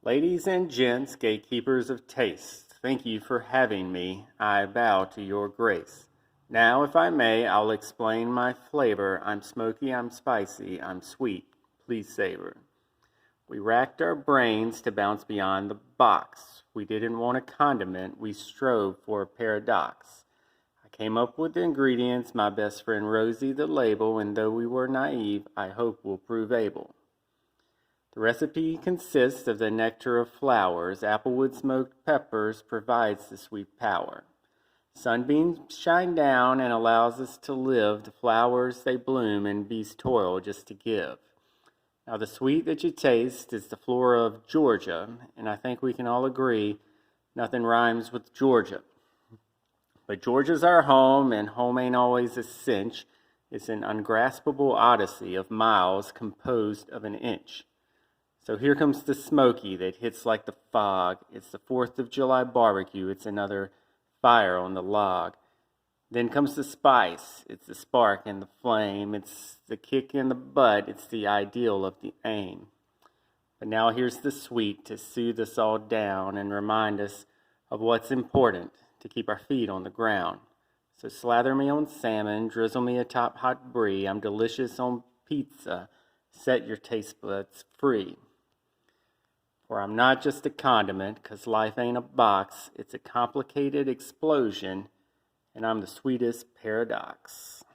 Ladies and gents, gatekeepers of taste, thank you for having me. I bow to your grace. Now, if I may, I'll explain my flavor. I'm smoky, I'm spicy, I'm sweet. Please savor. We racked our brains to bounce beyond the box. We didn't want a condiment, we strove for a paradox. I came up with the ingredients, my best friend Rosie the label, and though we were naive, I hope we'll prove able. The recipe consists of the nectar of flowers. Applewood smoked peppers provides the sweet power. Sunbeams shine down and allows us to live. The flowers they bloom and bees toil just to give. Now the sweet that you taste is the flora of Georgia, and I think we can all agree nothing rhymes with Georgia. But Georgia's our home, and home ain't always a cinch. It's an ungraspable odyssey of miles composed of an inch. So here comes the smoky that hits like the fog. It's the 4th of July barbecue. It's another fire on the log. Then comes the spice. It's the spark and the flame. It's the kick in the butt. It's the ideal of the aim. But now here's the sweet to soothe us all down and remind us of what's important to keep our feet on the ground. So slather me on salmon, drizzle me atop hot brie. I'm delicious on pizza. Set your taste buds free. For I'm not just a condiment, 'cause life ain't a box. It's a complicated explosion, and I'm the sweetest paradox.